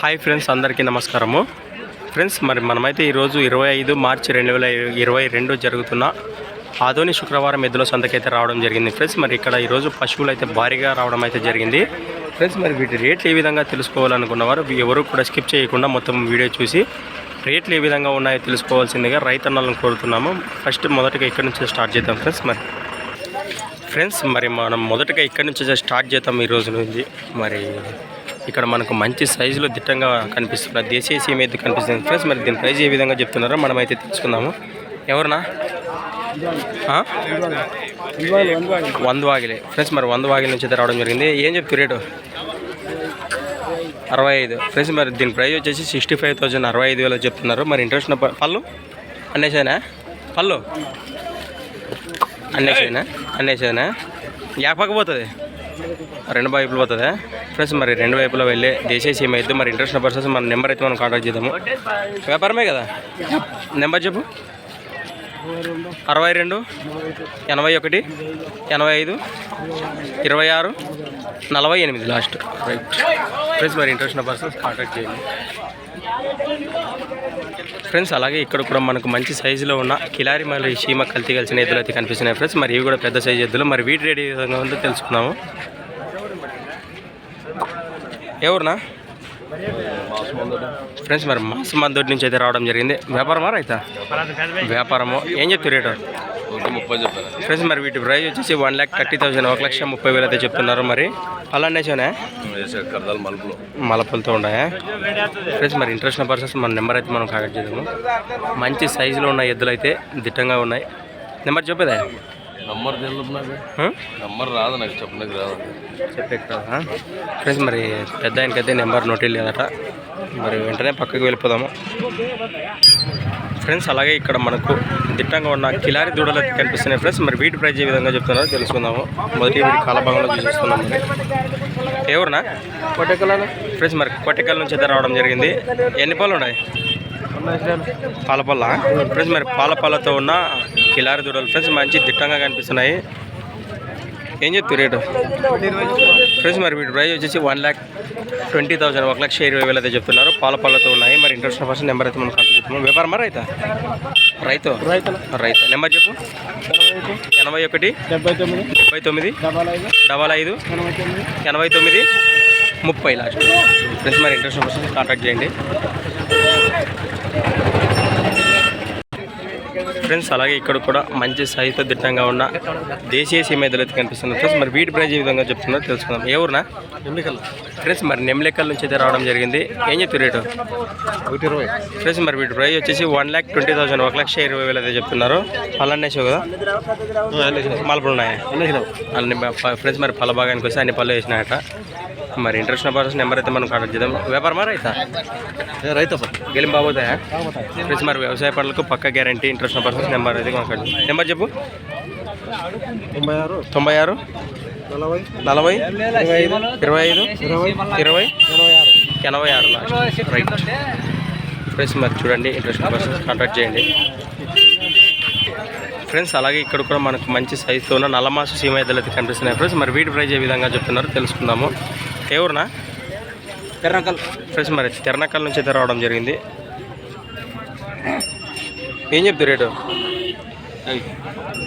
Hi friends, అందరికీ నమస్కారము. Friends, మరి మనమైతే ఈరోజు 25 మార్చి 2022 జరుగుతున్న ఆదోని శుక్రవారం ఎద్దుల సంతకైతే రావడం జరిగింది. ఫ్రెండ్స్, మరి ఇక్కడ ఈరోజు పశువులు అయితే భారీగా రావడం అయితే జరిగింది. ఫ్రెండ్స్, మరి వీటి రేట్లు ఏ విధంగా తెలుసుకోవాలనుకున్నవారు ఎవరు కూడా స్కిప్ చేయకుండా మొత్తం వీడియో చూసి రేట్లు ఏ విధంగా ఉన్నాయో తెలుసుకోవాల్సిందిగా రైతన్నలను కోరుతున్నాము. మొదటగా ఇక్కడ నుంచి స్టార్ట్ చేద్దాం. ఫ్రెండ్స్, మరి మనం మొదటగా ఇక్కడ నుంచి స్టార్ట్ చేద్దాం. ఈ రోజు నుంచి మరి ఇక్కడ మనకు మంచి సైజులో దిట్టంగా కనిపిస్తున్న దేశీయ సీమ ఎద్దు కనిపిస్తుంది. ఫ్రెండ్స్, మరి దీని ప్రైస్ ఏ విధంగా చెప్తున్నారో మనమైతే తెలుసుకుందాము. ఎవరన్నా 100 వాగిలే. ఫ్రెండ్స్, మరి 100 వాగిల నుంచి అయితే రావడం జరిగింది. ఏం చెప్తారు రేటు? 65. ఫ్రెండ్స్, మరి దీని ప్రైస్ వచ్చేసి 65,000 65,000 చెప్తున్నారు. మరి ఇంట్రెస్ట్ పళ్ళు అన్నేసేనా? పళ్ళు అన్నేసేనా యాపకపోతుంది, 2 వైపులు పోతుందా? ఫ్రెండ్స్, మరి 2 వైపులో వెళ్ళే దేశీయ సీమ అయితే మరి ఇంట్రెస్ట్ పర్సన్స్ మన నెంబర్ అయితే మనం కాంటాక్ట్ చేద్దాము. వ్యాపారమే కదా, నెంబర్ చెప్పు. 62 81 85 26 48 లాస్ట్. రైట్. ఫ్రెండ్స్, మరి ఇంట్రెస్ట్ పర్సన్స్ కాంటాక్ట్ చేయండి. ఫ్రెండ్స్, అలాగే ఇక్కడ కూడా మనకు మంచి సైజులో ఉన్న కిలారి మరి సీమ కల్తీ కలిసిన ఎద్దులు అయితే కనిపిస్తున్నాయి. ఫ్రెండ్స్, మరి ఇవి కూడా పెద్ద సైజు ఎద్దులు. మరి వీటి రేట్ ఏ విధంగా ఉందో తెలుసుకుందాము. ఎవరునా? ఫ్రెండ్స్, మరి మాసమందోటి నుంచి అయితే రావడం జరిగింది. వ్యాపారమా రైతా? వ్యాపారము. ఏం చెప్తారు రేటు? 30 చెప్పారు. ఫ్రెండ్స్, మరి వీటి ప్రైస్ వచ్చేసి 1,30,000 1,30,000 అయితే చెప్తున్నారు. మరి అలానేసానే మలపులతో ఉన్నాయా? ఫ్రెండ్స్, మరి ఇంట్రెస్ట్ పర్సన్స్ మన నెంబర్ అయితే మనం కాంటాక్ట్ చేద్దాము. మంచి సైజులో ఉన్న ఎద్దులు అయితే దిట్టంగా ఉన్నాయి. నెంబర్ చెప్పేదా? నంబర్ రాదు, నాకు చెప్పడానికి రాదు. చెప్పేదా? ఫ్రెండ్స్, మరి పెద్ద ఆయనకైతే నెంబర్ నోటీ లేదట. మరి వెంటనే పక్కకి వెళ్ళిపోదాము. ఫ్రెండ్స్, అలాగే ఇక్కడ మనకు దిట్టంగా ఉన్న కిలారి దూడలు కనిపిస్తున్నాయి. ఫ్రెండ్స్, మరి వీటి ప్రైజ్ ఏ విధంగా చెప్తున్నారో తెలుసుకుందాము. మొదటి వీటి కాలభాగంలో చూసేస్తున్నాము. ఎవరునా? కొట్టెకల్. ఫ్రెండ్స్, మరి కొట్టెకల్ నుంచి అయితే రావడం జరిగింది. ఎన్ని పళ్ళు ఉన్నాయి? పాలపల్ల. ఫ్రెండ్స్, మరి పాలపల్లతో ఉన్న కిలారి దూడలు ఫ్రెండ్స్ మంచి దిట్టంగా కనిపిస్తున్నాయి. ఏం చెప్తారు రేటు? ఫ్రెండ్స్, మరి వీటి ప్రైస్ వచ్చేసి 1,20,000 1,20,000 అయితే చెప్తున్నారు. పాలపల్లతో ఉన్నాయి. మరి ఇంట్రెస్ట్ పర్సన్ నెంబర్ అయితే మనం కాంటాక్ట్ చేస్తున్నాం. వ్యాపారం మరి రైతు నెంబర్ చెప్పు. 81 79 55 89 30 లాస్ట్. ఫ్రెండ్స్, మరి ఇంట్రెస్ట్ పర్సన్ కాంటాక్ట్ చేయండి. ఫ్రెండ్స్, అలాగే ఇక్కడ కూడా మంచి సైజుతో దిట్టంగా ఉన్న దేశీయ సీమ ఎద్దులు అయితే కనిపిస్తున్నారు. ఫ్రెండ్స్, మరి వీటి ప్రైజ్ ఏ విధంగా చెప్తున్నారో తెలుసుకుందాం. ఏ ఊరునా? నెమ్లికల్. ఫ్రెండ్స్, మరి నెమ్లికల్ నుంచి అయితే రావడం జరిగింది. ఏం చెప్తారు రేటు? 120. ఫ్రెండ్స్, మరి వీటి ప్రైజ్ వచ్చేసి 1,20,000 1,20,000 అయితే చెప్తున్నారు. పళ్ళు అన్నేసావు కదా? మలపలు ఉన్నాయా? అన్ని. ఫ్రెండ్స్, మరి పళ్ళ భాగానికి వస్తే అన్ని పళ్ళు వేసినాయట. మరి ఇంట్రెస్ట్ పర్సన్ నెంబర్ అయితే మనం కాంటాక్ట్ చేద్దాం. వ్యాపారమా రైతా గెలిం బాబోతాయా? ఫ్రెండ్స్, మరి వ్యవసాయ పనులకు పక్క గ్యారంటీ. ఇంట్రెస్ట్ పర్సన్స్ నెంబర్ అయితే మనం కాంటాక్ట్. నెంబర్ చెప్పు. 96 40 25 20 86 రైట్. ఫ్రెండ్స్, మరి చూడండి, ఇంట్రెస్ట్ పర్సన్స్ కాంటాక్ట్ చేయండి. ఫ్రెండ్స్, అలాగే ఇక్కడ కూడా మనకు మంచి సైజుతో ఉన్న నల్లమాసు సీమ ఎద్దులు అయితే కనిపిస్తున్నాయి. ఫ్రెండ్స్, మరి వీటి ప్రైజ్ ఏ విధంగా చెప్తున్నారో తెలుసుకుందాము. ఎవరునా? తెర్నకల్. ఫ్రెండ్స్, మరి తెర్నకల్ నుంచి అయితే రావడం జరిగింది. ఏం చెప్తారు రేటు?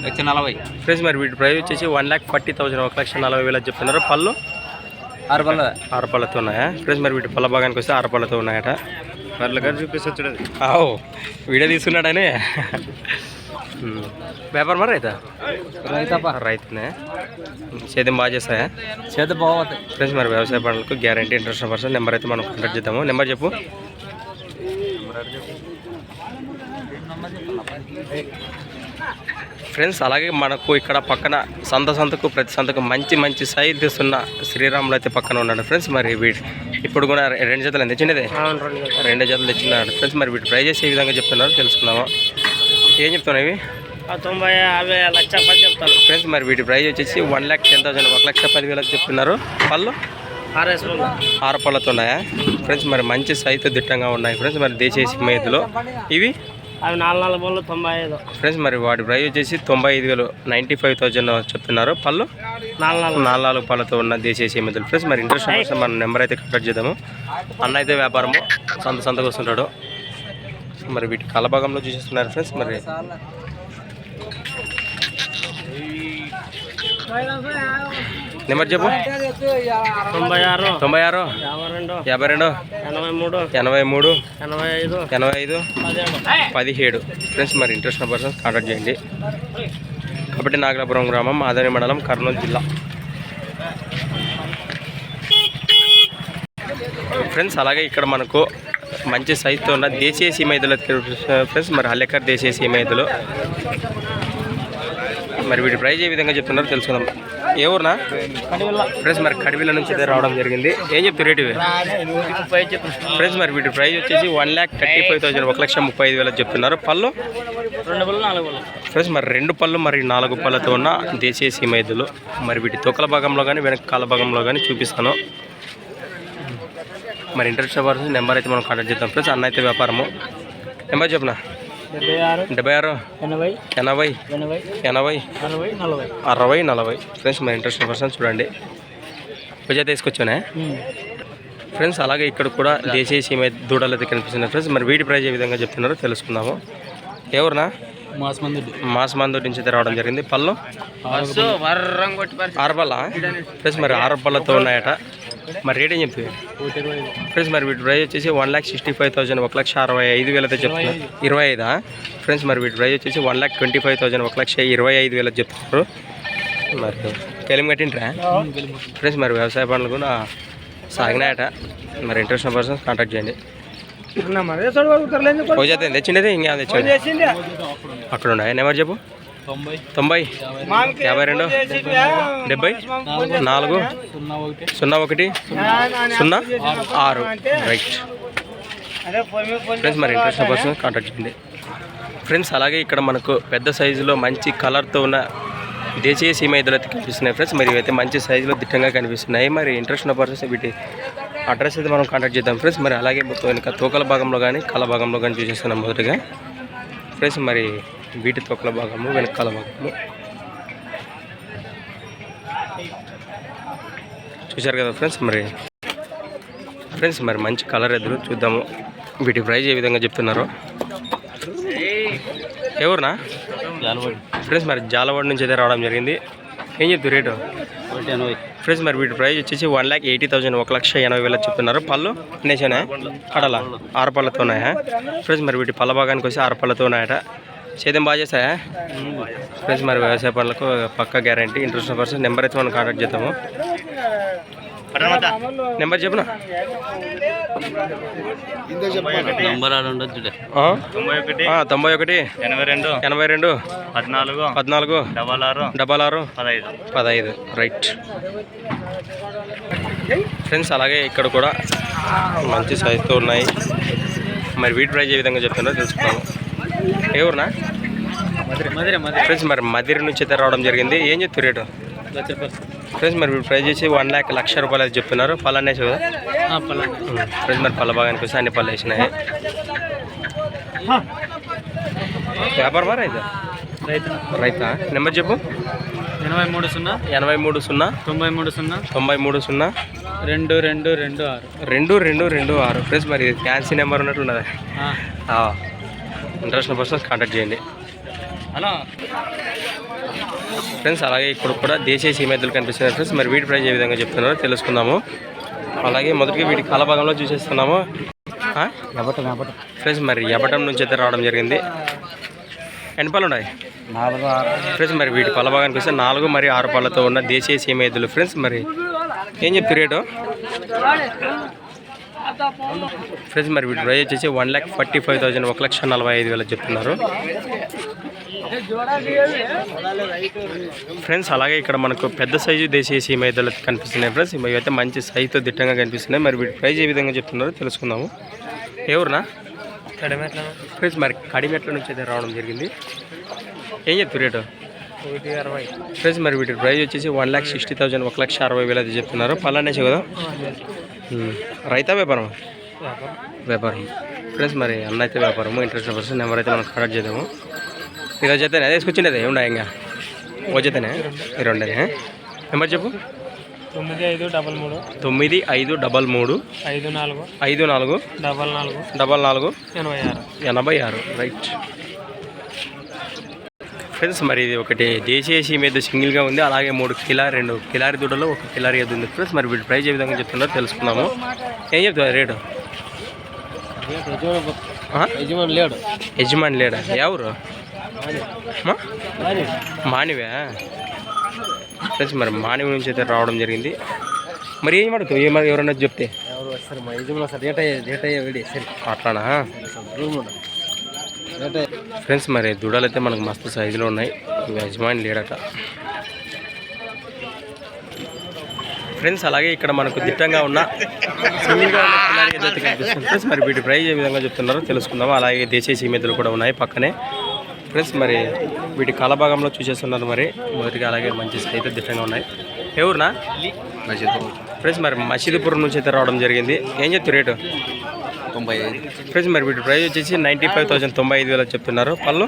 140. ఫ్రెండ్స్, మరి వీటి ప్రైస్ వచ్చేసి 1,40,000 1,40,000 చెప్తున్నారు. పళ్ళు 6 పళ్ళతో ఉన్నాయా? ఫ్రెండ్స్, మరి వీటి పళ్ళ భాగానికి వస్తే 6 పళ్ళతో ఉన్నాయట. పళ్ళ గారు చూపిస్తే చూడదు. వీడియో తీసుకున్నాడని. వ్యాపారం మరి రైతునే. సేద్యం బాగా చేస్తాయా? సేద్యం బాగుంటాయి. ఫ్రెండ్స్, మరి వ్యవసాయ పనులకు గ్యారంటీ. ఇంట్రెస్ట్ పర్సన్ నెంబర్ అయితే మనం కాంటాక్ట్ చేద్దాము. నెంబర్ చెప్పు. ఫ్రెండ్స్, అలాగే మనకు ఇక్కడ పక్కన ప్రతి సంతకు మంచి సైజ్ తీస్తున్న శ్రీరాములు అయితే పక్కన ఉన్నాడు. ఫ్రెండ్స్, మరి ఇప్పుడు కూడా 2 జతలు ఎంత తెచ్చినదే? 2 జతలు తెచ్చినాడు. ఫ్రెండ్స్, మరి వీటి ప్రైజెస్ ఏ విధంగా చెప్తున్నారు తెలుసుకుందాము. ఏం చెప్తున్నావు ఇవి? 90 లక్ష చెప్తాను. ఫ్రెండ్స్, మరి వీటి ప్రైజ్ వచ్చేసి 1,10,000 1,10,000 చెప్తున్నారు. పళ్ళు 6 పళ్ళతో ఉన్నాయా? ఫ్రెండ్స్, మరి మంచి సైజు దిట్టంగా ఉన్నాయి. ఫ్రెండ్స్, మరి దేశీయ సీమ ఎద్దులు ఇవి అవి 4 బళ్ళు 95. ఫ్రెండ్స్ మరి వాటి ప్రైస్ వచ్చేసి 95,000 95,000 చెప్తున్నారు. పళ్ళు 4 పళ్ళతో ఉన్న దేశీయ సీమెదులు. ఫ్రెండ్స్ మరి ఇంట్రెస్ట్ కోసం మన నెంబర్ అయితే కాంటాక్ట్ చేద్దాము. అన్న అయితే వ్యాపారము సంతకు వస్తుంటాడు. మరి వీటి కలభాగంలో చూసేస్తున్నారు ఫ్రెండ్స్. మరి నెంబర్ చెప్పు. 96 96 52 83 85 17. ఫ్రెండ్స్ మరి ఇంట్రెస్ట్ ఉన్న పర్సన్స్ కాంటాక్ట్ చేయండి. కాబట్టి నాగలాపురం గ్రామం, ఆదోని మండలం, కర్నూలు జిల్లా. ఫ్రెండ్స్ అలాగే ఇక్కడ మనకు మంచి సైజుతో ఉన్న దేశీయ సీమైదులు ఫ్రెండ్స్. మరి హల్లెకర్ దేశీయ సీమైదులు. మరి వీటి ప్రైజ్ ఏ విధంగా చెప్తున్నారో తెలుసుకుందాం. ఏ ఊరునా ఫ్రెండ్స్? మరి కడివిల నుంచి అయితే రావడం జరిగింది. ఏం చెప్తారు రేటు ఫ్రెండ్స్? మరి వీటి ప్రైజ్ వచ్చేసి 1,35,000 1,35,000 చెప్తున్నారు. పళ్ళు 2 బళ్ళు 4 బళ్ళు ఫ్రెండ్స్. మరి 2 పళ్ళు మరి 4 పళ్ళతో ఉన్న దేశీయ సీమైదులు. మరి వీటి తొక్కల భాగంలో కానీ వెనక కాల భాగంలో కానీ చూపిస్తాను. మరి ఇంట్రెస్ట్ పర్సన్స్ నెంబర్ అయితే మనం కాంటాక్ట్ చేద్దాం ఫ్రెండ్స్. అన్న అయితే వ్యాపారము నెంబర్ చెప్పనా? 76 80 80 60 40. ఫ్రెండ్స్ మరి ఇంట్రెస్ట్ పర్సన్స్ చూడండి. పూజ తీసుకొచ్చానే ఫ్రెండ్స్. అలాగే ఇక్కడ కూడా దేశీయ సీమ దూడలు అయితే కనిపిస్తున్నాయి ఫ్రెండ్స్. మరి వీటి ప్రైజ్ ఏ విధంగా చెప్తున్నారో తెలుసుకుందాము. ఎవరునా? మాస్ మందు నుంచి అయితే రావడం జరిగింది. పళ్ళు 6 పళ్ళ ఫ్రెండ్స్. మరి 6 పళ్ళతో ఉన్నాయట. మరి రేట్ ఏం చెప్తుంది ఫ్రెండ్స్? మరి వీటి ప్రైజ్ వచ్చేసి 1,65,000 1,65,000 అయితే చెప్తున్నారు. 25 ఫ్రెండ్స్. మరి వీటి ప్రైజ్ వచ్చేసి 1,25,000 1,25,000 చెప్తున్నారు. మరి కెలిం కట్టింట్రా ఫ్రెండ్స్? మరి వ్యవసాయ పనులు కూడా సాగినాయట. మరి ఇంట్రెస్ట్ ఉన్న పర్సన్స్ కాంటాక్ట్ చేయండి. పోజైతే తెచ్చిండేది ఇంకా తెచ్చింది అక్కడ ఉన్నాయి. నెంబర్ చెప్పు. 90 52 74 01 06. Right friends. మరి ఇంట్రెస్ట్ పర్సన్ కాంటాక్ట్ చేయండి ఫ్రెండ్స్. అలాగే ఇక్కడ మనకు పెద్ద సైజులో మంచి కలర్తో ఉన్న దేశీయ సీమైదులు అయితే కనిపిస్తున్నాయి ఫ్రెండ్స్. మరి ఇవైతే మంచి సైజులో దిట్టంగా కనిపిస్తున్నాయి. మరి ఇంట్రెస్ట్ ఉన్న పర్సన్స్ వీటి అడ్రస్ అయితే మనం కాంటాక్ట్ చేద్దాం ఫ్రెండ్స్. మరి అలాగే వెనుక తోకల భాగంలో కానీ కళ భాగంలో కానీ చూసేస్తున్నాం మొదటిగా ఫ్రెండ్స్. మరి వీటి తోకల భాగము వెనక కళ భాగము చూశారు కదా ఫ్రెండ్స్. మరి మంచి కలర్ ఎదురు చూద్దాము. వీటి ప్రైజ్ ఏ విధంగా చెప్తున్నారు. ఎవరునా ఫ్రెండ్స్? మరి జాలవాడ నుంచి అయితే రావడం జరిగింది. ఏం చెప్తారు రేటు ఫ్రెండ్స్? మరి వీటి ప్రైజ్ వచ్చేసి 1,80,000 1,80,000 చెప్తున్నారు. పళ్ళు నేసేనా కడలా 6 పళ్ళతో ఉన్నాయా ఫ్రెండ్స్? మరి వీటి పళ్ళ భాగానికి వచ్చి 6 పళ్ళతో ఉన్నాయట. సేద్యం బాగా చేస్తాయా ఫ్రెండ్స్? మరి వ్యవసాయ పనులకు పక్కా గ్యారంటీ. ఇంట్రెస్ట్ పర్సన్ నెంబర్ అయితే మనం కాంటాక్ట్ చేద్దాము. నెంబర్ చెప్పనా? నంబర్ ఆడ ఉండొచ్చు 91 82 14 66 15. Right friends. అలాగే ఇక్కడ కూడా మంచి సైజుతో ఉన్నాయి. మరి వీటి ప్రైజ్ ఏ విధంగా చెప్తున్నారో తెలుసుకున్నాము. ఏ ఊరునా ఫ్రెండ్స్? మరి మదిరి నుంచి అయితే రావడం జరిగింది. ఏం చెప్తారు రేటు ఫ్రెండ్స్? మరి వీటి ప్రైజ్ చేసి 1,00,000 రూపాయలు అయితే చెప్తున్నారు. పళ్ళు అనేసి కదా ఫ్రెండ్స్? మరి పళ్ళ భాగానికి వస్తే అన్ని పళ్ళు వేసినాయి. వ్యాపారమా రైతా? రైతా. నెంబర్ చెప్పు. 83 0 83 0 93 0 2226 ఫ్రెండ్స్. మరి ఫ్యాన్సీ నెంబర్ ఉన్నట్టు ఉన్నదా? ఇంట్రెస్ట్ పర్సన్స్ కాంటాక్ట్ చేయండి ఫ్రెండ్స్. అలాగే ఇప్పుడు కూడా దేశీయ సీమైదులు కనిపిస్తున్నాయి ఫ్రెండ్స్. మరి వీటి ప్రైజ్ ఏ విధంగా చెప్తున్నారో తెలుసుకుందాము. అలాగే మొదటిగా వీటి కాల భాగంలో చూసేస్తున్నాము ఫ్రెండ్స్. మరి ఎబటం నుంచి అయితే రావడం జరిగింది. ఎన్ని పళ్ళు ఉన్నాయి ఫ్రెండ్స్? మరి వీటి పళ్ళ భాగానికి వస్తే 4 మరియు 6 పళ్ళతో ఉన్న దేశీయ సీమైదులు ఫ్రెండ్స్. మరి ఏం చెప్తారు రేటు ఫ్రెండ్స్? మరి వీటి ప్రైజ్ వచ్చేసి 1,45,000 1,45,000 చెప్తున్నారు ఫ్రెండ్స్. అలాగే ఇక్కడ మనకు పెద్ద సైజు దేశీయ సీమైదులు కనిపిస్తున్నాయి ఫ్రెండ్స్. ఇవైతే మంచి సైజుతో దిట్టంగా కనిపిస్తున్నాయి. మరి వీటి ప్రైజ్ ఏ విధంగా చెప్తున్నారో తెలుసుకుందాము. ఎవరునా ఫ్రెండ్స్? మరి కడిమెట్ల నుంచి అయితే రావడం జరిగింది. ఏం చెప్తారు రేటు ఫ్రెండ్స్? మరి వీటి ప్రైజ్ వచ్చేసి 1,60,000 1,60,000 అయితే చెప్తున్నారు. పళ్ళు అనేసి కదా రైతా వ్యాపారం? వ్యాపారం. ఫ్రెండ్స్ మరి అన్న అయితే వ్యాపారము ఇంట్రెస్ట్ పర్సన్ నెంబర్ అయితే మనం కాంటాక్ట్ చేద్దాము. ఈరోజు అయితే అదే వేసుకొచ్చిండేది ఏముండ ఇంకా వచ్చేతేనే ఈ రెండేనే నెంబర్ చెప్పు. 9533 9533 54 44 86 రైట్. ఫ్రెండ్స్ మరి ఇది ఒకటి దేశీయ మీద సింగిల్గా ఉంది, అలాగే 3 కిలారి దూడలు 1 కిలారి ఎద్దు ఉంది ఫ్రెండ్స్. మరి వీటి ప్రైస్ ఏ విధంగా చెప్తున్నారో తెలుసుకుందాము. ఏం చెప్తారు రేటు? యజమాని లేడా? ఎవరు? మానివే ఫ్రెండ్స్. మరి మానివి నుంచి అయితే రావడం జరిగింది. మరి ఏం పడుతుంది ఎవరన్నా చెప్తే అట్లానా ఫ్రెండ్స్. మరి దూడలు అయితే మనకు మస్తు సైజులో ఉన్నాయి. యజమాని లేడట ఫ్రెండ్స్. అలాగే ఇక్కడ మనకు దిట్టంగా ఉన్న సింగిల్గా ఉన్న కిలారి ఏదైతే కనిపిస్తుంది ఫ్రెండ్స్. మరి వీటి ప్రైస్ ఏ విధంగా చెప్తున్నారో తెలుసుకుందాము. అలాగే దేశీయ సీమెద్దలు కూడా ఉన్నాయి పక్కనే ఫ్రెండ్స్. మరి వీటి కాలభాగంలో చూసేస్తున్నారు. మరి మొదటిగా అలాగే మంచి అయితే దిట్టంగా ఉన్నాయి. ఎవరునా ఫ్రెండ్స్. మరి మసీదుపురం నుంచి అయితే రావడం జరిగింది. ఏం చెప్తారు రేటు? 95 ఫ్రెండ్స్. మరి వీటి ప్రైస్ వచ్చేసి 95,000 95,000 చెప్తున్నారు. పళ్ళు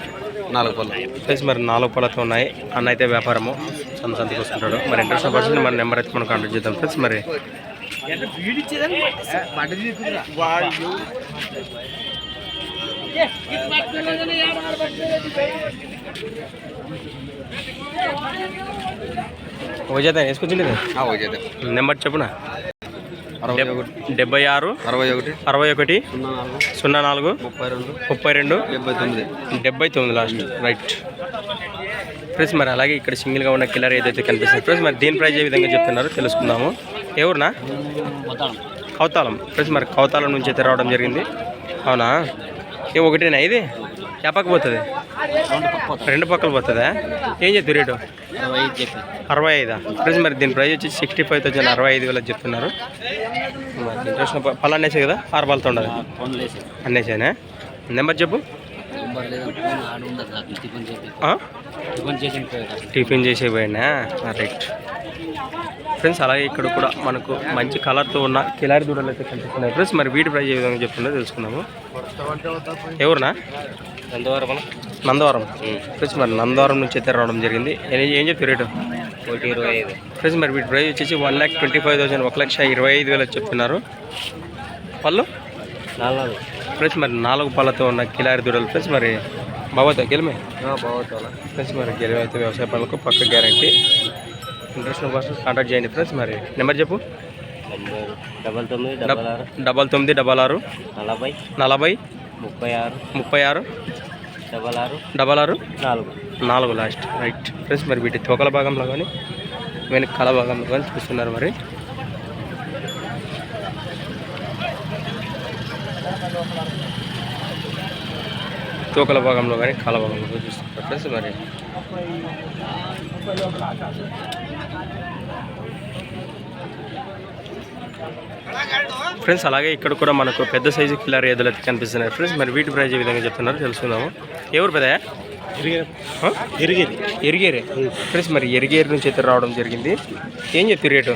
4 పళ్ళు ఫ్రెండ్స్. మరి 4 పళ్ళతో ఉన్నాయి. అన్న అయితే వ్యాపారము సంతకు వస్తుంటాడు. మరి ఇంట్రెస్ట్ పర్సన్ మన నెంబర్ అయితే మనం కాంటాక్ట్ చేద్దాం ఫ్రెండ్స్. మరి ఓజేదా వేసుకొచ్చింది నెంబర్ చెప్పునా? 76 61 04 32 79 last right friends. మరి అలాగే ఇక్కడ సింగిల్గా ఉన్న కిల్లర్ ఏదైతే కనిపిస్తుంది ఫ్రెండ్స్. మరి దీని ప్రైస్ ఏ విధంగా చెప్తున్నారో తెలుసుకుందాము. ఎవరునా? కౌతాలం ఫ్రెండ్స్. మరి కౌతాలం నుంచి అయితే రావడం జరిగింది. అవునా? ఏ ఒకటేనా ఇది? ఏ పక్క పోతుంది? 2 పక్కలు పోతుందా? ఏం చెప్తారు రేటు? 65 ఫ్రెండ్స్. మరి దీని ప్రైస్ వచ్చి 65,000 65,000 చెప్తున్నారు. మరి ఇంట్రెస్ట్ పళ్ళు అన్నేసే కదా? 6 పళ్ళతో ఉండదు అన్నేసేనా? నెంబర్ చెప్పు. టిఫిన్ చేసే పోయినా రైట్ ఫ్రెండ్స్. అలాగే ఇక్కడ కూడా మనకు మంచి కలర్తో ఉన్న కిలారి దూడలు అయితే కనిపిస్తున్నాయి ఫ్రెండ్స్. మరి వీటి ప్రైస్ ఏ విధంగా చెప్తుందో తెలుసుకుందాము. ఎవరునా? నందవరం ఫ్రెండ్స్. మరి నందవరం నుంచి అయితే రావడం జరిగింది. ఏం చెప్తారు రేటు? 125 ఫ్రెండ్స్. మరి వీటి ప్రైస్ వచ్చేసి 1,25,000 1,25,000 చెప్తున్నారు. పళ్ళు ఫ్రెండ్స్. మరి 4 పళ్ళతో ఉన్న కిలారి దూడలు ఫ్రెండ్స్. మరి బాబోతా గెలిమే ఫ్రెండ్స్. మరి గెలిమే అయితే వ్యవసాయ పనులకు పక్క గ్యారంటీ. ఇంట్రెస్ట్ కోసం కాంటాక్ట్ చేయండి ఫ్రెండ్స్. మరి నెంబర్ చెప్పు. 99 66 40 36 66 4 లాస్ట్ రైట్ ఫ్రెండ్స్. మరి వీటి తోకల భాగంలో కానీ వెనక కళ భాగంలో కానీ చూస్తున్నారు. మరి తోకల భాగంలో కానీ కాల భాగంలో కానీ చూస్తున్నారు ఫ్రెండ్స్. మరి ఫ్రెండ్స్. అలాగే ఇక్కడ కూడా మనకు పెద్ద సైజు కిల్లర్ ఎద్దులు అయితే కనిపిస్తున్నాయి ఫ్రెండ్స్. మరి వీటి ప్రైస్ ఏ విధంగా చెప్తున్నారో తెలుసుకుందాము. ఎవరు పెద్దయా? ఎరిగేరే ఫ్రెండ్స్. మరి ఎరిగేరు నుంచి అయితే రావడం జరిగింది. ఏం చెప్తారు రేటు?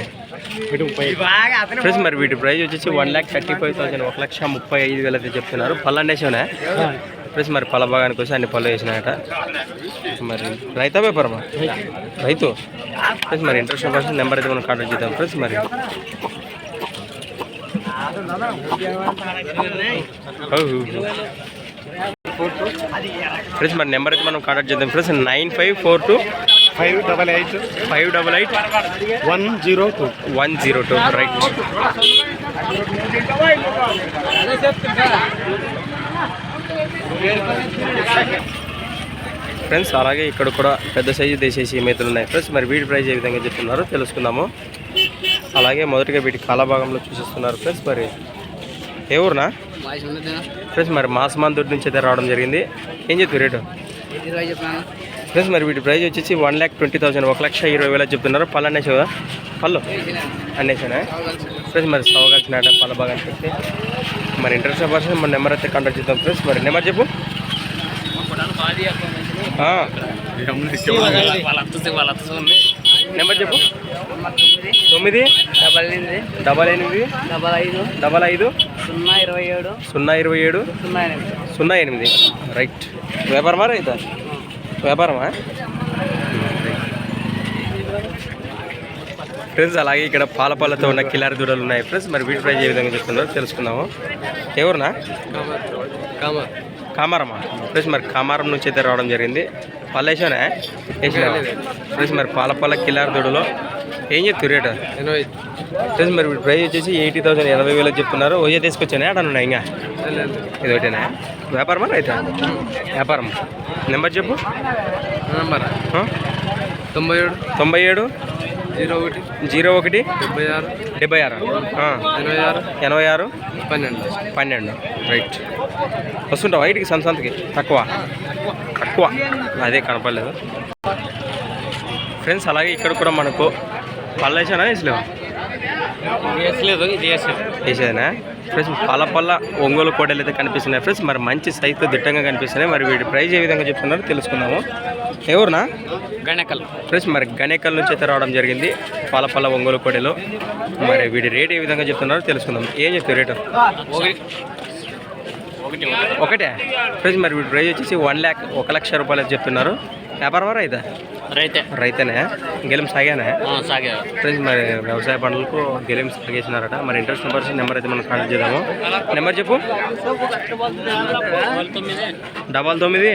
ఫ్రెండ్స్. మరి వీటి ప్రైస్ వచ్చేసి 1,35,000 1,35,000 అయితే చెప్తున్నారు. పళ్ళు అన్నేసానే ఫ్రెండ్స్. మరి పళ్ళ భాగానికి వచ్చి అన్ని పళ్ళు వేసినాయట. మరి రైతా వ్యాపారమా? రైతు ఫ్రెండ్స్. మరి ఇంట్రెస్ట్ పర్సన్ నెంబర్ అయితే మనం కాంటాక్ట్ చేద్దాం ఫ్రెండ్స్. మరి ఫ్రెండ్స్. మరి నెంబర్ అయితే మనం కాంటాక్ట్ చేద్దాం ఫ్రెండ్స్. 9542 588 102 right friends. అలాగే ఇక్కడ కూడా పెద్ద సైజు దేశీయ మేతలు ఉన్నాయి ఫ్రెండ్స్. మరి వీటి ప్రైస్ ఏ విధంగా చెప్తున్నారో తెలుసుకుందాము. అలాగే మొదటిగా వీటి కాలభాగంలో చూసేస్తున్నారు ఫ్రెండ్స్. మరి ఏ ఊరునా ఫ్రెండ్స్? మరి మాసమాన్ నుంచి అయితే రావడం జరిగింది. ఏం చెప్తారు రేటు? ఫ్రెండ్స్. మరి వీటి ప్రైస్ వచ్చేసి 1,20,000 1,20,000 చెప్తున్నారు. పళ్ళు అన్నేసి కదా? పళ్ళు అన్నేసానా ఫ్రెండ్స్? మరి సవగాల్సిన పళ్ళ భాగానికి వస్తే మరి ఇంట్రెస్ట్ పర్సన్ మన నెంబర్ అయితే కాంటాక్ట్ చేద్దాం ఫ్రెండ్స్. మరి నెంబర్ చెప్పు. నెంబర్ చెప్పు. 9 88 55 55 027 08 రైట్. వ్యాపారమా రైతా? వ్యాపారమా? ఫ్రెండ్స్ అలాగే ఇక్కడ పాలతో ఉన్న కిలారి దూడలు ఉన్నాయి ఫ్రెండ్స్. మరి వీటి ప్రైజ్ ఏ విధంగా చెప్తున్నారో తెలుసుకుందాము. ఎవరునా? కామారమా ఫ్రెండ్స్. మరి కామారం నుంచి అయితే రావడం జరిగింది. పల్లేసానే వేసినా ఫ్రెండ్స్. మరి పాల కిలారి దూడలో ఏం చెప్తారు రేటు? ఫ్రెండ్స్ మరి వీటి ప్రైజ్ వచ్చేసి 80,000 80,000 చెప్తున్నారు. ఓజే తీసుకొచ్చానే అడన్నా ఇంకా ఇది ఒకటేనా? వ్యాపారమా రైతా? వ్యాపారం. నెంబర్ చెప్పు. 97 01 76 86 12 రైట్. వస్తుంటావా ఇంటికి సంతానికి? తక్కువ అదే కనపడలేదు ఫ్రెండ్స్. అలాగే ఇక్కడ కూడా మనకు పళ్ళేసానా వేసలేవా? వేసేదేనా ఫ్రెండ్స్. పల్ల ఒంగోలు కోడలు అయితే కనిపిస్తున్నాయి ఫ్రెండ్స్. మరి మంచి సైజు దిట్టంగా కనిపిస్తున్నాయి. మరి వీటి ప్రైజ్ ఏ విధంగా చెప్తున్నారో తెలుసుకుందాము. ఎవరునా? గణేకల్ ఫ్రెండ్స్. మరి గణేకల్ నుంచి అయితే రావడం జరిగింది పల్ల ఒంగోలు కోడలు. మరి వీడి రేట్ ఏ విధంగా చెప్తున్నారో తెలుసుకుందాం. ఏం చెప్తారు రేటు? ఒకటే ఫ్రెండ్స్. మరి వీడి ప్రైజ్ వచ్చేసి 1,00,000 రూపాయలు చెప్తున్నారు. వ్యాపారమా రైతా? రైతేనే. గెలిం సాగానే ఫ్రెండ్స్. మరి వ్యవసాయ పనులకు గెలిం సాగేసినారట. మరి ఇంట్రెస్ట్ నెంబర్ అయితే మనం కాంటాక్ట్ చేద్దాము. నెంబర్ చెప్పు. 99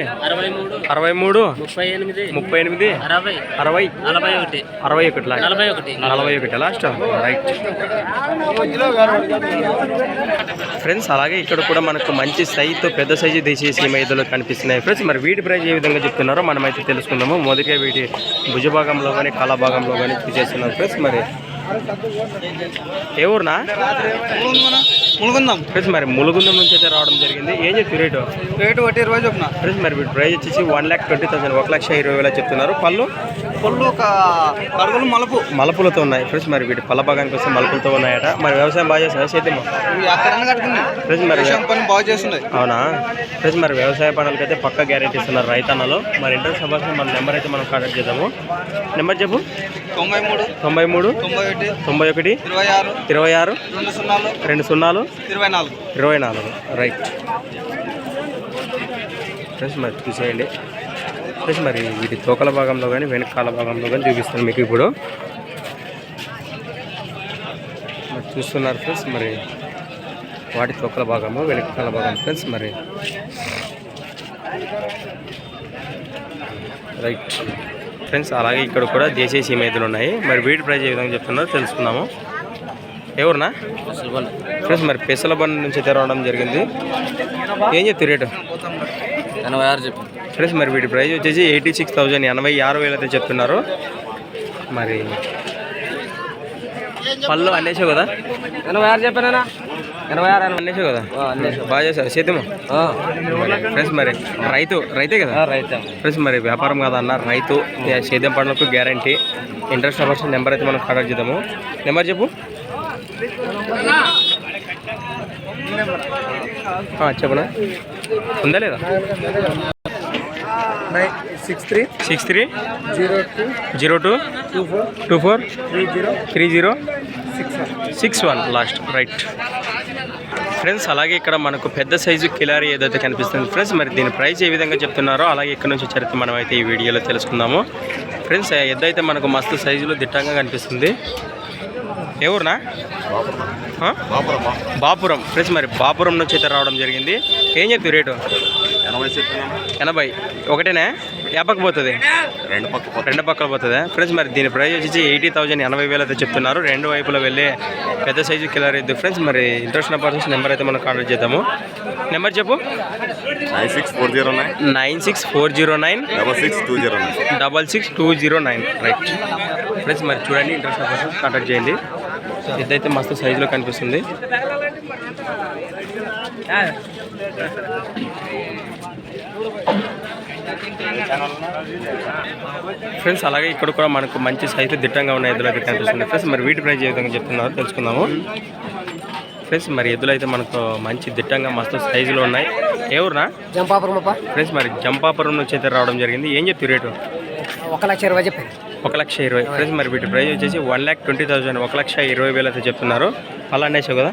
63 38 60 61 లాస్ట్ రైట్ ఫ్రెండ్స్. అలాగే ఇక్కడ కూడా మనకు మంచి సైజు పెద్ద సైజు దేశీయ సీమ ఎద్దులు కనిపిస్తున్నాయి ఫ్రెండ్స్. మరి వీటి ప్రైజ్ ఏ విధంగా చెప్తున్నారో మనమైతే తెలుసుకుందాము. మొదటిగా వీటి భుజ భాగంలో కానీ కాల భాగంలో కానీ చూసేస్తున్నాం ఫ్రెండ్స్. మరి ఏ ఊరునా? ములుగుందం ఫ్రెండ్స్. మరి ములుగుందం నుంచి అయితే రావడం జరిగింది. ఏం చెప్పి రేటు? 20 చెప్పిన ఫ్రెండ్స్. మరి వీటి ప్రైజ్ వచ్చేసి 1,20,000 1,20,000 చెప్తున్నారు. పళ్ళు మలుపులతో ఉన్నాయి ఫ్రెండ్స్. మరి వీటి పళ్ళ భాగానికి వస్తే మలుపులతో ఉన్నాయట. మరి వ్యవసాయం బాగా చేస్తారు సేద్యమా ఫ్రెండ్స్? మరి బాగా చేస్తున్నాయి. అవునా ఫ్రెండ్స్. మరి వ్యవసాయ పనులకి అయితే పక్క గ్యారెంటీ ఇస్తున్నారు రైతన్నలో. మరి ఇంట్రెస్ట్ అవ్వాల్సిన మన నెంబర్ అయితే మనం కాంటాక్ట్ చేద్దాము. నెంబర్ చెప్పు. 93 91 26 20 24 రైట్ ఫ్రెండ్స్. మరి చూసేయండి ఫ్రెండ్స్. మరి వీటి తోకల భాగంలో కానీ వెనకాల భాగంలో కానీ చూపిస్తాను మీకు ఇప్పుడు. మరి చూస్తున్నారు ఫ్రెండ్స్. మరి వాటి తోకల భాగము వెనకాల భాగం ఫ్రెండ్స్. మరి రైట్ ఫ్రెండ్స్. అలాగే ఇక్కడ కూడా దేశీయ సీమ ఎద్దులు ఉన్నాయి. మరి వీటి ప్రైజ్ ఏ విధంగా చెప్తున్నారో తెలుసుకుందాము. ఎవరునా? ఫ్రెండ్స్. మరి పెసల బండి నుంచి అయితే రావడం జరిగింది. ఏం చెప్తారు రేటు? 86 చెప్పి ఫ్రెండ్స్. మరి వీటి ప్రైజ్ వచ్చేసి 86,000 86,000 అయితే చెప్తున్నారు. మరి పళ్ళు అన్నేసావు కదా? 86 చెప్పానా? 86 అన్నేసావు కదా? బాగా చేశారు సేద్యము ఫ్రెండ్స్. మరి రైతే కదా? రైతే ఫ్రెండ్స్. మరి వ్యాపారం కదా అన్న రైతు సేద్యం పనులకు గ్యారంటీ. ఇంట్రెస్ట్ అవ్వాల్సిన నెంబర్ అయితే మనం కాంటాక్ట్ చేద్దాము. నెంబర్ చెప్పు. చెప్పనా? ఉందా లేదా? 63 02 24 30 61 లాస్ట్ రైట్ ఫ్రెండ్స్. అలాగే ఇక్కడ మనకు పెద్ద సైజు కిలారి ఏదైతే కనిపిస్తుంది ఫ్రెండ్స్. మరి దీని ప్రైస్ ఏ విధంగా చెప్తున్నారో అలాగే ఇక్కడ నుంచి చరిత్ర మనం అయితే ఈ వీడియోలో తెలుసుకుందాము ఫ్రెండ్స్. ఎద్దైతే మనకు మస్తు సైజులో దిట్టంగా కనిపిస్తుంది. ఎవరునా? బాపురం ఫ్రెండ్స్. మరి బాపురం నుంచి అయితే రావడం జరిగింది. ఏం చెప్తారు రేటు? 80 ఒకటేనా? పోతుంది రెండు పక్కల పోతుందా ఫ్రెండ్స్. మరి దీని ప్రైస్ వచ్చేసి 80,000 80,000 అయితే చెప్తున్నారు. రెండు వైపులో వెళ్ళే పెద్ద సైజు కిలర్ అయితే ఫ్రెండ్స్. మరి ఇంట్రెస్ట్ పర్సన్స్ నెంబర్ అయితే మనం కాంటాక్ట్ చేద్దాము. నెంబర్ చెప్పు. 9640966209 662009 రైట్ ఫ్రెండ్స్. మరి చూడండి ఇంట్రెస్ట్ పర్సన్స్ కాంటాక్ట్ చేయండి. ఇదైతే మస్తు సైజులో కనిపిస్తుంది. ఫ్రెండ్స్ అలాగే ఇక్కడ కూడా మనకు మంచి సైజు దిట్టంగా ఉన్న ఎద్దులు అయితే కనిపిస్తుంది ఫ్రెండ్స్. మరి వీటి ప్రైస్ ఏ విధంగా చెప్తున్నారో తెలుసుకుందాము ఫ్రెండ్స్. మరి ఎద్దులు అయితే మనకు మంచి దిట్టంగా మస్తు సైజులో ఉన్నాయి. ఏ ఊరునా? జంపాపురం ఫ్రెండ్స్. మరి జంపాపురం నుంచి అయితే రావడం జరిగింది. ఏం చెప్తారు రేటు? 1,20,000 చెప్పారు. 1,20,000 ఫ్రెండ్స్. మరి వీటి ప్రైస్ వచ్చేసి 1,20,000, 1,20,000 అయితే చెప్తున్నారు. అలా అనేసావు కదా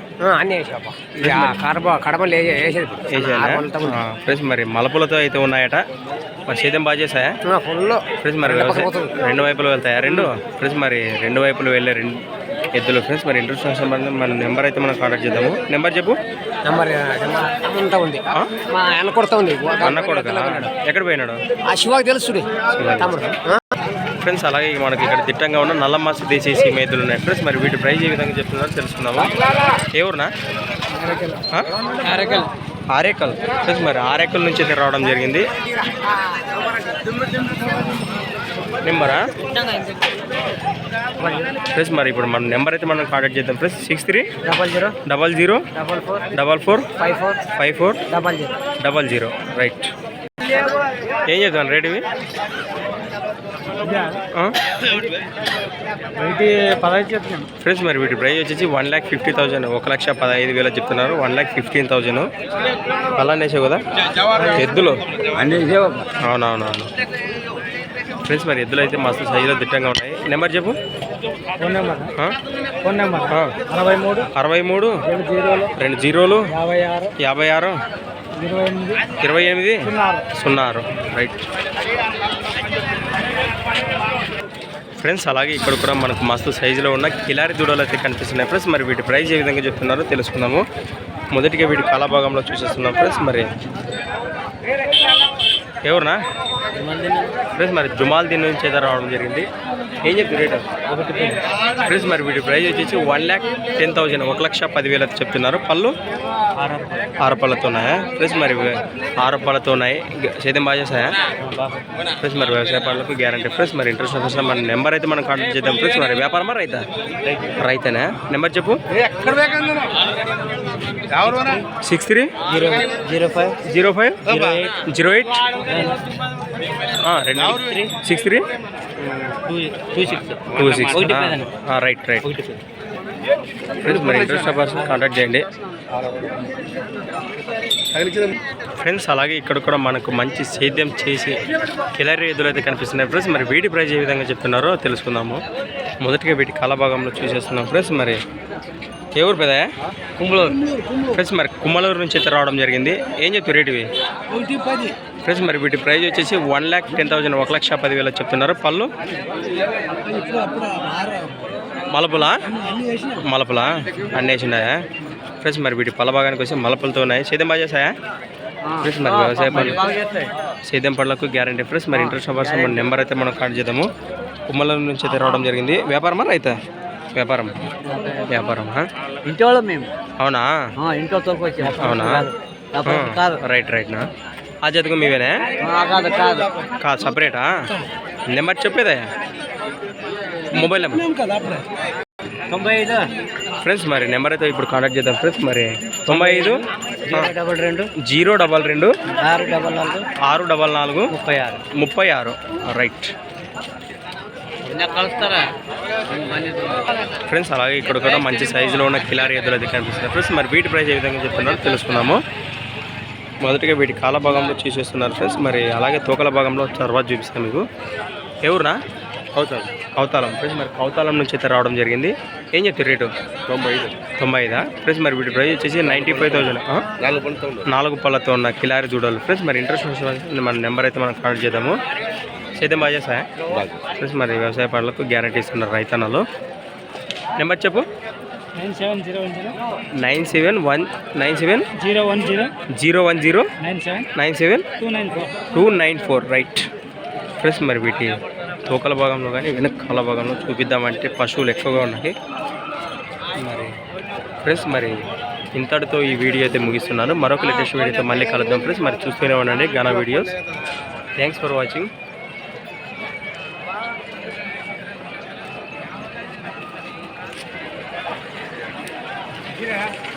ఫ్రెండ్స్. మరి మలపులతో అయితే ఉన్నాయట. మరి సేద్యం బాగా చేసాయా ఫ్రెండ్స్? మరి రెండు వైపులు వెళ్తాయా? ఫ్రెండ్స్. మరి రెండు వైపులు వెళ్ళే ఎద్దులు ఫ్రెండ్స్. మరి ఇంట్రెస్ట్ మన నెంబర్ అయితే మనం కాంటాక్ట్ చేద్దాము. నెంబర్ చెప్పు. అన్న కొడుకు ఎక్కడ పోయినాడు? తెలుసు ఫ్రెండ్స్. అలాగే మనకి ఇక్కడ దిట్టంగా ఉన్న నల్ల మాస దేశీయ మేతులు ఉన్నాయి ఫ్రెండ్స్. మరి వీటి ప్రైస్ ఏ విధంగా చెప్తున్నారో తెలుసుకుందాము. ఏ ఊరునా? ఆరేకల్ ఫ్రెండ్స్. మరి ఆరేకల్ నుంచి అయితే రావడం జరిగింది. నెంబరా ఫ్రెండ్స్? మరి ఇప్పుడు మన నెంబర్ అయితే మనం కాంటాక్ట్ చేద్దాం ఫ్రెండ్స్. 630044545400 రైట్. ఏం చేద్దాం రేట్ ఇవి? 15 ఫ్రెండ్స్. మరి వీటి ప్రైస్ వచ్చేసి 1,50,000, 1,15,000 చెప్తున్నారు. 1,15,000 అలా అనేసావు కదా ఎద్దులు? అవునవునవును ఫ్రెండ్స్. మరి ఎద్దులు అయితే మస్తు సైజులో దిట్టంగా ఉన్నాయి. నెంబర్ చెప్పు. Phone number 63 20 56 28 06 right friends. అలాగే ఇక్కడ కూడా మనకు మస్తు సైజులో ఉన్న కిలారి దూడలు అయితే కనిపిస్తున్నాయి ఫ్రెండ్స్. మరి వీటి ప్రైస్ ఏ విధంగా చెప్తున్నారో తెలుసుకుందాము. మొదటిగా వీటి కళాభాగంలో చూసేస్తున్నాం ఫ్రెండ్స్. మరి ఎవరునా ఫ్రెండ్స్? మరి జుమాల్దీన్ నుంచి అయితే రావడం జరిగింది. ఏం చెప్తుంది రేట్ ఫ్రెండ్స్? మరి వీటి ప్రైస్ వచ్చేసి 1,10,000, 1,10,000 చెప్తున్నారు. పళ్ళు 6 పళ్ళతో ఉన్నాయా ఫ్రెండ్స్? మరి 6 పళ్ళతో ఉన్నాయి. సేద్యం బాగా చేస్తాయా ఫ్రెండ్స్? మరి వ్యవసాయ పనులకు గ్యారంటీ ఫ్రెండ్స్. మరి ఇంట్రెస్ట్ వస్తే మన నెంబర్ అయితే మనం కాంటాక్ట్ చేద్దాం ఫ్రెండ్స్. మరి వ్యాపారమా రైతేనా? నెంబర్ చెప్పు. 630508 6326 రైట్ ఫ్రెండ్స్. మరి ఇంట్రెస్ట్ పర్సన్ కాంటాక్ట్ చేయండి ఫ్రెండ్స్. అలాగే ఇక్కడ కూడా మనకు మంచి సేద్యం చేసి కిలారి ఎద్దులు అయితే కనిపిస్తున్నాయి ఫ్రెండ్స్. మరి వీటి ప్రైస్ ఏ విధంగా చెప్తున్నారో తెలుసుకుందాము. మొదటిగా వీటి కళాభాగంలో చూసేస్తున్నాం ఫ్రెండ్స్. మరి ఏ ఊరు పెద్ద? కుమ్మలూరు ఫ్రెండ్స్. మరి కుమ్మలూరు నుంచి అయితే రావడం జరిగింది. ఏం చెప్తారు రేటు ఇవి ఫ్రెండ్స్? మరి వీటి ప్రైస్ వచ్చేసి 1,10,000, 1,10,000 చెప్తున్నారు. పళ్ళు మలపులా అన్నీ వేసిండాయా ఫ్రెండ్స్? మరి వీటి పళ్ళ భాగానికి వచ్చి మలపులతో ఉన్నాయి. సేద్యం బాగా చేస్తాయా ఫ్రెండ్స్? మరి వ్యవసాయ పనులు సేద్యం పనులకు గ్యారంటీ ఫ్రెండ్స్. మరి ఇంట్రెస్ట్ పర్సన్ మన నెంబర్ అయితే మనం కాంటాక్ట్ చేద్దాము. కుమ్మలూరు నుంచి అయితే రావడం జరిగింది. వ్యాపారమా రైతా? వ్యాపారం ఇంట్లో మేము. అవునా? ఇంట్లో అవునా? రైట్నా? ఆ జతకు మీవేనా? కాదు సపరేటా? నెంబర్ చెప్పేదా? Mobile number 95 friends. మరి నెంబర్ అయితే ఇప్పుడు కాంటాక్ట్ చేద్దాం ఫ్రెండ్స్. మరి 95 022 644 36 రైట్ ఫ్రెండ్స్. అలాగే ఇక్కడ కూడా మంచి సైజులో ఉన్న కిలారి ఎద్దులు అయితే కనిపిస్తున్నాయి ఫ్రెండ్స్. మరి వీటి ప్రైస్ ఏ విధంగా చెప్తున్నారో తెలుసుకుందాము. మొదటిగా వీటి కాళ్ళ భాగంలో చూసేస్తున్నారు ఫ్రెండ్స్. మరి అలాగే తోకల భాగంలో తర్వాత చూపిస్తాను మీకు. ఎవరునా? కౌతాలం ఫ్రెండ్స్. మరి కౌతాలం నుంచి అయితే రావడం జరిగింది. ఏం చెప్తారు రేటు? 95 ఫ్రెండ్స్. మరి వీటి ప్రైస్ వచ్చేసి 95,000, 4 పళ్ళతో ఉన్న కిలారి దూడలు ఫ్రెండ్స్. మరి ఇంట్రెస్ట్ మన నెంబర్ అయితే మనం కాంటాక్ట్ చేద్దాము. సేద్యం బాగా చేస్తాయా ఫ్రెండ్స్? మరి వ్యవసాయ పనులకు గ్యారంటీ ఇస్తున్నారు రైతన్నలు. నెంబర్ చెప్పు. 9710 రైట్ ఫ్రెండ్స్. మరి వీటి తోకల భాగంలో కానీ వెనక కాళ్ళ భాగంలో చూపిద్దామంటే పశువులు ఎక్కువగా ఉన్నాయి మరి ఫ్రెండ్స్. మరి ఇంతటితో ఈ వీడియో అయితే ముగిస్తున్నాను. మరొక లేటెస్ట్ వీడియోతో మళ్ళీ కలుద్దాం ఫ్రెండ్స్. మరి చూస్తూనే ఉండండి ఘన వీడియోస్. Thanks for watching.